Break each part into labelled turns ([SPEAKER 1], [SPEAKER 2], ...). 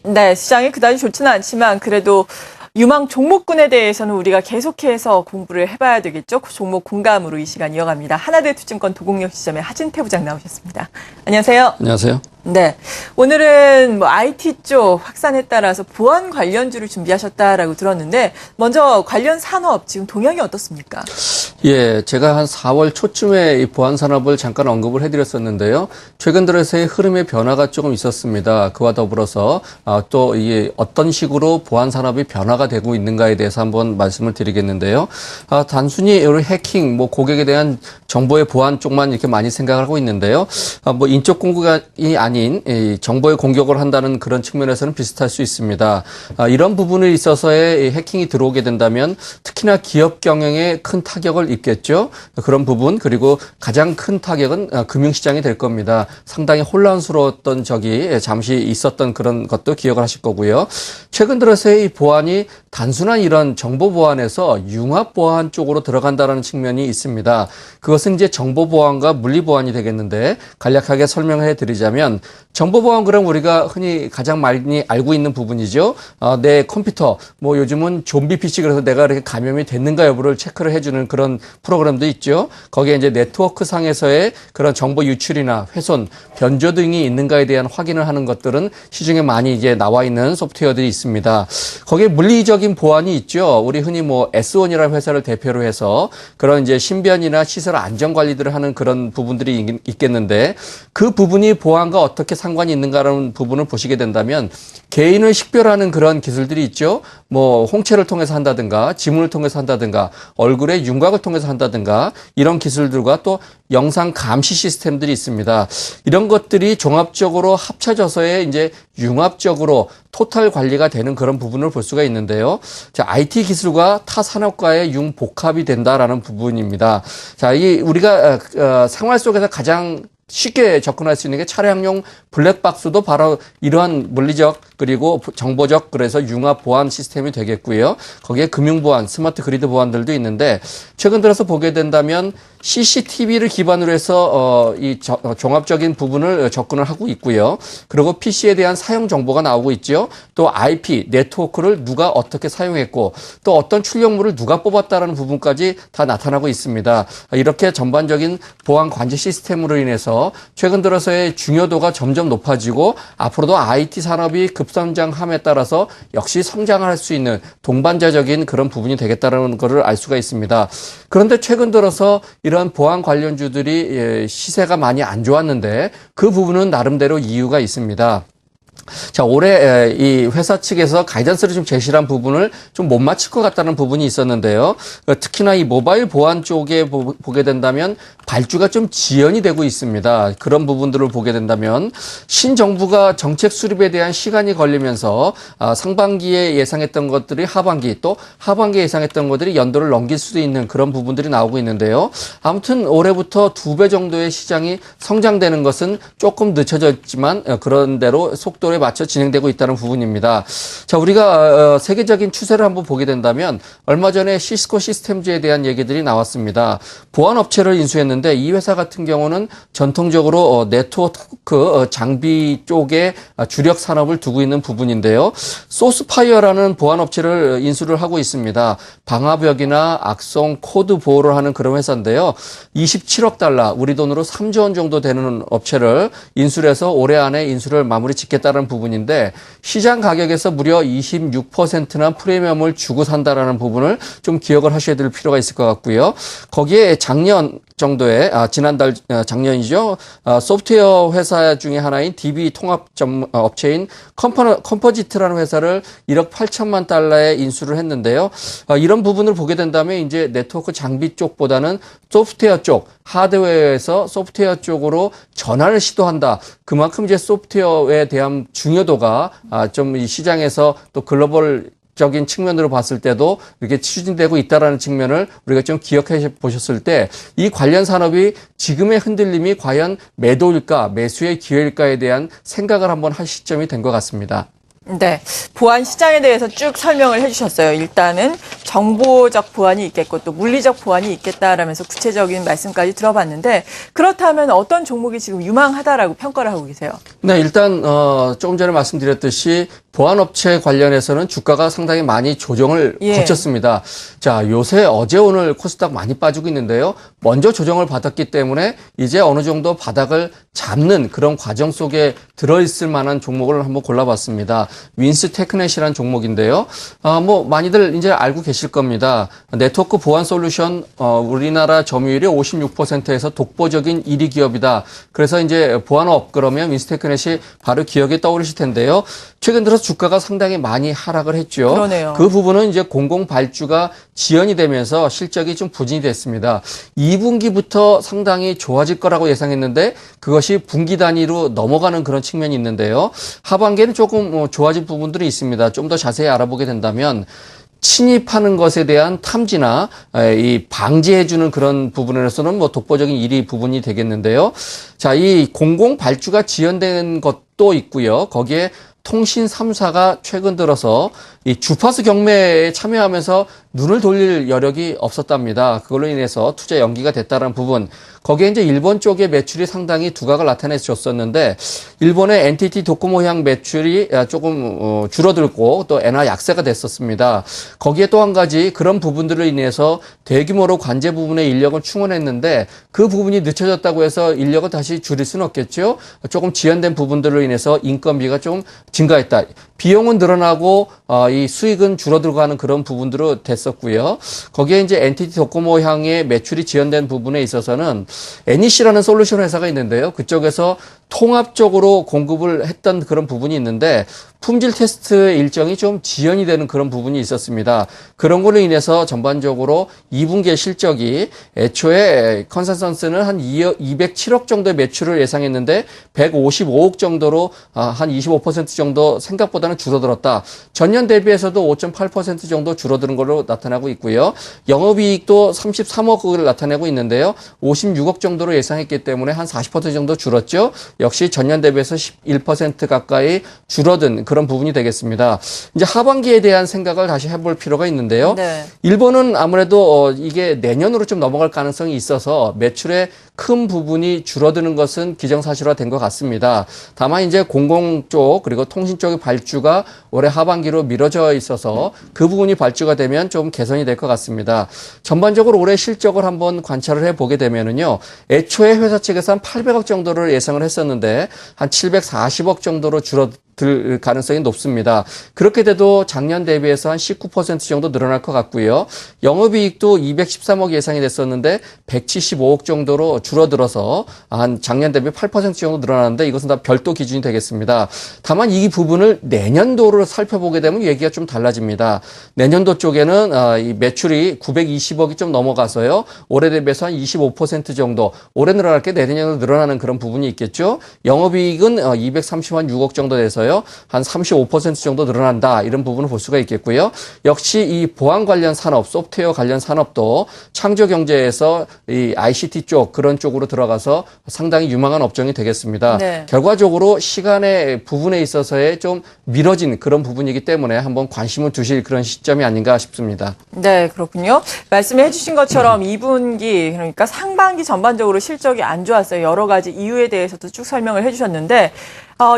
[SPEAKER 1] 네, 시장이 그다지 좋지는 않지만 그래도 유망 종목군에 대해서는 우리가 계속해서 공부를 해봐야 되겠죠. 종목 공감으로 이 시간 이어갑니다. 하나대투증권 도곡역 시점의 하진태 부장 나오셨습니다. 안녕하세요.
[SPEAKER 2] 안녕하세요.
[SPEAKER 1] 네, 오늘은 IT 쪽 확산에 따라서 보안 관련주를 준비하셨다라고 들었는데 먼저 관련 산업 지금 동향이 어떻습니까?
[SPEAKER 2] 예, 제가 한 4월 초쯤에 이 보안 산업을 잠깐 언급을 해드렸었는데요. 최근 들어서의 흐름의 변화가 조금 있었습니다. 그와 더불어서 또 이게 어떤 식으로 보안 산업이 변화가 되고 있는가에 대해서 한번 말씀을 드리겠는데요. 단순히 해킹, 고객에 대한 정보의 보안 쪽만 이렇게 많이 생각을 하고 있는데요. 인적 공격이 아닌 이 정보의 공격을 한다는 그런 측면에서는 비슷할 수 있습니다. 이런 부분에 있어서의 해킹이 들어오게 된다면 특히나 기업 경영에 큰 타격을 입겠죠. 그런 부분, 그리고 가장 큰 타격은 금융시장이 될 겁니다. 상당히 혼란스러웠던 적이 잠시 있었던 그런 것도 기억을 하실 거고요. 최근 들어서의 이 보안이 단순한 이런 정보 보안에서 융합 보안 쪽으로 들어간다는 측면이 있습니다. 그것은 이제 정보 보안과 물리 보안이 되겠는데 간략하게 설명해 드리자면 정보 보안 그럼 우리가 흔히 가장 많이 알고 있는 부분이죠. 내 컴퓨터, 요즘은 좀비 PC 그래서 내가 이렇게 감염이 됐는가 여부를 체크를 해주는 그런 프로그램도 있죠. 거기에 이제 네트워크 상에서의 그런 정보 유출이나 훼손, 변조 등이 있는가에 대한 확인을 하는 것들은 시중에 많이 이제 나와 있는 소프트웨어들이 있습니다. 거기에 물리적인 보안이 있죠. 우리 흔히 S1이라는 회사를 대표로 해서 그런 이제 신변이나 시설 안전 관리들을 하는 그런 부분들이 있겠는데 그 부분이 보안과 어떻게 상관이 있는가라는 부분을 보시게 된다면 개인을 식별하는 그런 기술들이 있죠. 홍채를 통해서 한다든가 지문을 통해서 한다든가 얼굴의 윤곽을 통해서 한다든가 이런 기술들과 또 영상 감시 시스템들이 있습니다. 이런 것들이 종합적으로 합쳐져서의 이제 융합적으로 토탈 관리가 되는 그런 부분을 볼 수가 있는데요. 자, IT 기술과 타 산업과의 융복합이 된다라는 부분입니다. 자, 우리가 생활 속에서 가장 쉽게 접근할 수 있는 게 차량용 블랙박스도 바로 이러한 물리적 그리고 정보적 그래서 융합 보안 시스템이 되겠고요. 거기에 금융 보안, 스마트 그리드 보안들도 있는데 최근 들어서 보게 된다면 CCTV를 기반으로 해서 이 종합적인 부분을 접근을 하고 있고요. 그리고 PC에 대한 사용 정보가 나오고 있죠. 또 IP, 네트워크를 누가 어떻게 사용했고 또 어떤 출력물을 누가 뽑았다라는 부분까지 다 나타나고 있습니다. 이렇게 전반적인 보안 관제 시스템으로 인해서 최근 들어서의 중요도가 점점 높아지고 앞으로도 IT 산업이 급성장함에 따라서 역시 성장을 할 수 있는 동반자적인 그런 부분이 되겠다는 것을 알 수가 있습니다. 그런데 최근 들어서 이런 보안 관련주들이 시세가 많이 안 좋았는데 그 부분은 나름대로 이유가 있습니다. 자, 올해 이 회사 측에서 가이던스를 좀 제시한 부분을 좀 못 맞출 것 같다는 부분이 있었는데요. 특히나 이 모바일 보안 쪽에 보게 된다면 발주가 좀 지연이 되고 있습니다. 그런 부분들을 보게 된다면 신정부가 정책 수립에 대한 시간이 걸리면서 상반기에 예상했던 것들이 하반기 또 하반기에 예상했던 것들이 연도를 넘길 수도 있는 그런 부분들이 나오고 있는데요. 아무튼 올해부터 2배 정도의 시장이 성장되는 것은 조금 늦춰졌지만 그런 대로 속도에 맞춰 진행되고 있다는 부분입니다. 자, 우리가 세계적인 추세를 한번 보게 된다면 얼마 전에 시스코 시스템즈에 대한 얘기들이 나왔습니다. 보안 업체를 인수했는데 이 회사 같은 경우는 전통적으로 네트워크 장비 쪽에 주력 산업을 두고 있는 부분인데요. 소스파이어라는 보안 업체를 인수를 하고 있습니다. 방화벽이나 악성 코드 보호를 하는 그런 회사인데요. 27억 달러, 우리 돈으로 3조 원 정도 되는 업체를 인수를 해서 올해 안에 인수를 마무리 짓겠다는 부분인데 시장 가격에서 무려 26%나 프리미엄을 주고 산다라는 부분을 좀 기억을 하셔야 될 필요가 있을 것 같고요. 거기에 작년 정도에 지난달 작년이죠. 소프트웨어 회사 중에 하나인 DB 통합 업체인 컴포지트라는 회사를 1억 8천만 달러에 인수를 했는데요. 이런 부분을 보게 된다면 이제 네트워크 장비 쪽보다는 소프트웨어 쪽, 하드웨어에서 소프트웨어 쪽으로 전환을 시도한다. 그만큼 이제 소프트웨어에 대한 중요도가 좀 이 시장에서 또 글로벌 적인 측면으로 봤을 때도 이렇게 추진되고 있다라는 측면을 우리가 좀 기억해 보셨을 때 이 관련 산업이 지금의 흔들림이 과연 매도일까 매수의 기회일까에 대한 생각을 한번 할 시점이 된 것 같습니다.
[SPEAKER 1] 네, 보안 시장에 대해서 쭉 설명을 해주셨어요. 일단은 정보적 보안이 있겠고 또 물리적 보안이 있겠다라면서 구체적인 말씀까지 들어봤는데 그렇다면 어떤 종목이 지금 유망하다라고 평가를 하고 계세요?
[SPEAKER 2] 네, 일단 조금 전에 말씀드렸듯이 보안업체 관련해서는 주가가 상당히 많이 조정을 거쳤습니다. 자, 요새 어제 오늘 코스닥 많이 빠지고 있는데요. 먼저 조정을 받았기 때문에 이제 어느 정도 바닥을 잡는 그런 과정 속에 들어있을 만한 종목을 한번 골라봤습니다. 윈스테크넷이라는 종목인데요. 뭐 많이들 이제 알고 계실 겁니다. 네트워크 보안 솔루션 우리나라 점유율이 56%에서 독보적인 1위 기업이다. 그래서 이제 보안업 그러면 윈스테크넷이 바로 기억에 떠오르실 텐데요. 최근 들어서 주가가 상당히 많이 하락을 했죠.
[SPEAKER 1] 그러네요.
[SPEAKER 2] 그 부분은 이제 공공 발주가 지연이 되면서 실적이 좀 부진이 됐습니다. 2분기부터 상당히 좋아질 거라고 예상했는데 그것이 분기 단위로 넘어가는 그런 측면이 있는데요. 하반기에는 조금 좋아질 부분들이 있습니다. 좀 더 자세히 알아보게 된다면 침입하는 것에 대한 탐지나 이 방지해주는 그런 부분에서는 뭐 독보적인 1위 부분이 되겠는데요. 자, 이 공공 발주가 지연된 것도 있고요. 거기에 통신 3사가 최근 들어서 이 주파수 경매에 참여하면서 눈을 돌릴 여력이 없었답니다. 그걸로 인해서 투자 연기가 됐다는 부분. 거기에 이제 일본 쪽의 매출이 상당히 두각을 나타내줬었는데 일본의 NTT 도코모향 매출이 조금 줄어들고 또 엔화 약세가 됐었습니다. 거기에 또 한 가지 그런 부분들을 인해서 대규모로 관제 부분에 인력을 충원했는데 그 부분이 늦춰졌다고 해서 인력을 다시 줄일 수는 없겠죠. 조금 지연된 부분들로 인해서 인건비가 좀 증가했다. 비용은 늘어나고 이 수익은 줄어들어가는 그런 부분들로 됐었고요. 거기에 이제 NTT 도코모향의 매출이 지연된 부분에 있어서는 NEC라는 솔루션 회사가 있는데요. 그쪽에서 통합적으로 공급을 했던 그런 부분이 있는데 품질 테스트 일정이 좀 지연이 되는 그런 부분이 있었습니다. 그런 걸로 인해서 전반적으로 2분기의 실적이 애초에 컨센서스는 한 207억 정도의 매출을 예상했는데 155억 정도로 한 25% 정도 생각보다는 줄어들었다. 전년 대비해서도 5.8% 정도 줄어드는 걸로 나타나고 있고요. 영업이익도 33억을 나타내고 있는데요. 56억 정도로 예상했기 때문에 한 40% 정도 줄었죠. 역시 전년 대비해서 11% 가까이 줄어든 그런 부분이 되겠습니다. 이제 하반기에 대한 생각을 다시 해볼 필요가 있는데요.
[SPEAKER 1] 네.
[SPEAKER 2] 일본은 아무래도 이게 내년으로 좀 넘어갈 가능성이 있어서 매출의 큰 부분이 줄어드는 것은 기정사실화된 것 같습니다. 다만 이제 공공 쪽 그리고 통신 쪽의 발주가 올해 하반기로 미뤄져 있어서 그 부분이 발주가 되면 좀 개선이 될 것 같습니다. 전반적으로 올해 실적을 한번 관찰을 해보게 되면은요. 애초에 회사 측에서 한 800억 정도를 예상을 했었는데 한 740억 정도로 들 가능성이 높습니다. 그렇게 돼도 작년 대비해서 한 19% 정도 늘어날 것 같고요. 영업이익도 213억 예상이 됐었는데 175억 정도로 줄어들어서 한 작년 대비 8% 정도 늘어나는데 이것은 다 별도 기준이 되겠습니다. 다만 이 부분을 내년도로 살펴보게 되면 얘기가 좀 달라집니다. 내년도 쪽에는 이 매출이 920억이 좀 넘어가서요. 올해 대비해서 한 25% 정도 올해 늘어날 게 내년으로 늘어나는 그런 부분이 있겠죠. 영업이익은 236억 정도 돼서 한 35% 정도 늘어난다. 이런 부분을 볼 수가 있겠고요. 역시 이 보안 관련 산업, 소프트웨어 관련 산업도 창조 경제에서 이 ICT 쪽 그런 쪽으로 들어가서 상당히 유망한 업종이 되겠습니다.
[SPEAKER 1] 네.
[SPEAKER 2] 결과적으로 시간의 부분에 있어서의 좀 미뤄진 그런 부분이기 때문에 한번 관심을 두실 그런 시점이 아닌가 싶습니다.
[SPEAKER 1] 네, 그렇군요. 말씀해 주신 것처럼 2분기, 그러니까 상반기 전반적으로 실적이 안 좋았어요. 여러 가지 이유에 대해서도 쭉 설명을 해 주셨는데,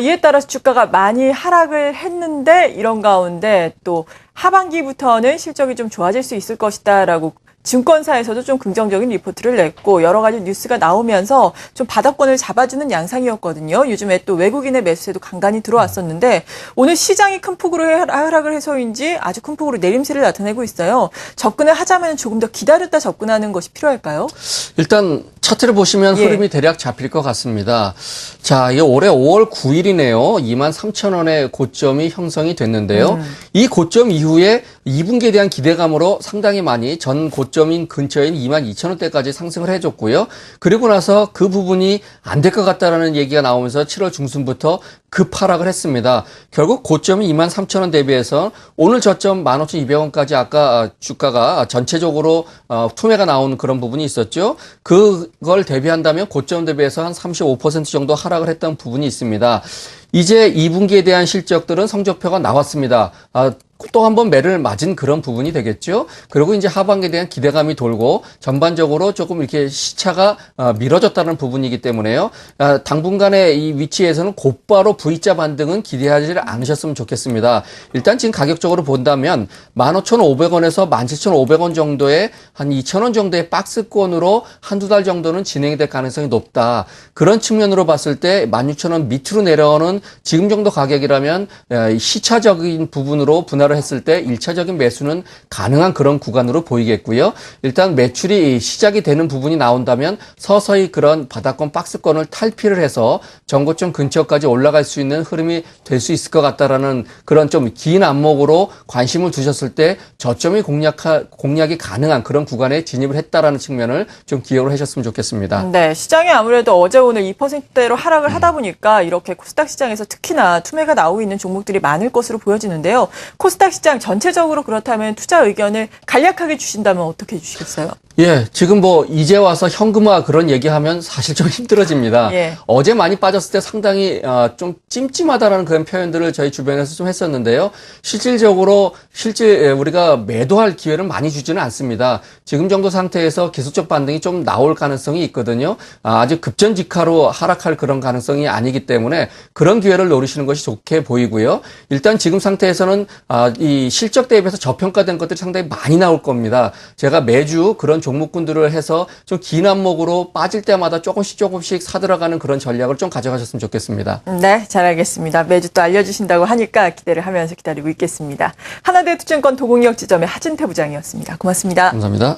[SPEAKER 1] 이에 따라서 주가가 많이 하락을 했는데, 이런 가운데 또 하반기부터는 실적이 좀 좋아질 수 있을 것이다라고 증권사에서도 좀 긍정적인 리포트를 냈고 여러 가지 뉴스가 나오면서 좀 바닥권을 잡아주는 양상이었거든요. 요즘에 또 외국인의 매수세도 간간히 들어왔었는데 오늘 시장이 큰 폭으로 하락을 해서인지 아주 큰 폭으로 내림세를 나타내고 있어요. 접근을 하자면 조금 더 기다렸다 접근하는 것이 필요할까요?
[SPEAKER 2] 일단 차트를 보시면 흐름이 대략 잡힐 것 같습니다. 자, 이게 올해 5월 9일이네요. 23,000원의 고점이 형성이 됐는데요. 이 고점 이후에 2분기에 대한 기대감으로 상당히 많이 전 고점인 근처인 22,000원대까지 상승을 해줬고요. 그리고 나서 그 부분이 안 될 것 같다라는 얘기가 나오면서 7월 중순부터 급하락을 했습니다. 결국 고점이 23,000원 대비해서 오늘 저점 15,200원까지 아까 주가가 전체적으로 투매가 나온 그런 부분이 있었죠. 그걸 대비한다면 고점 대비해서 한 35% 정도 하락을 했던 부분이 있습니다. 이제 2분기에 대한 실적들은 성적표가 나왔습니다. 또 한 번 매를 맞은 그런 부분이 되겠죠. 그리고 이제 하반기에 대한 기대감이 돌고 전반적으로 조금 이렇게 시차가 미뤄졌다는 부분이기 때문에요. 당분간의 이 위치에서는 곧바로 V자 반등은 기대하지 않으셨으면 좋겠습니다. 일단 지금 가격적으로 본다면 15,500원에서 17,500원 정도의 한 2,000원 정도의 박스권으로 한두 달 정도는 진행이 될 가능성이 높다. 그런 측면으로 봤을 때 16,000원 밑으로 내려오는 지금 정도 가격이라면 시차적인 부분으로 분할을 했을 때 1차적인 매수는 가능한 그런 구간으로 보이겠고요. 일단 매출이 시작이 되는 부분이 나온다면 서서히 그런 바닥권 박스권을 탈피를 해서 전고점 근처까지 올라갈 수 있는 흐름이 될 수 있을 것 같다라는 그런 좀 긴 안목으로 관심을 두셨을 때 저점이 공략이 가능한 그런 구간에 진입을 했다라는 측면을 좀 기억을 하셨으면 좋겠습니다.
[SPEAKER 1] 네, 시장이 아무래도 어제 오늘 2%대로 하락을 하다 보니까 이렇게 코스닥 시장에서 특히나 투매가 나오고 있는 종목들이 많을 것으로 보여지는데요. 코스닥 시장 전체적으로 그렇다면 투자 의견을 간략하게 주신다면 어떻게 해주시겠어요?
[SPEAKER 2] 예, 지금 이제 와서 현금화 그런 얘기하면 사실 좀 힘들어집니다.
[SPEAKER 1] 예.
[SPEAKER 2] 어제 많이 빠졌을 때 상당히 좀 찜찜하다라는 그런 표현들을 저희 주변에서 좀 했었는데요. 실질적으로 우리가 매도할 기회를 많이 주지는 않습니다. 지금 정도 상태에서 계속적 반등이 좀 나올 가능성이 있거든요. 아주 급전직하로 하락할 그런 가능성이 아니기 때문에 그런 기회를 노리시는 것이 좋게 보이고요. 일단 지금 상태에서는 이 실적 대비해서 저평가된 것들이 상당히 많이 나올 겁니다. 제가 매주 그런 종목군들을 해서 좀 긴 안목으로 빠질 때마다 조금씩 사들어가는 그런 전략을 좀 가져가셨으면 좋겠습니다.
[SPEAKER 1] 네, 잘 알겠습니다. 매주 또 알려주신다고 하니까 기대를 하면서 기다리고 있겠습니다. 하나대투증권 도곡역 지점의 하진태 부장이었습니다. 고맙습니다.
[SPEAKER 2] 감사합니다.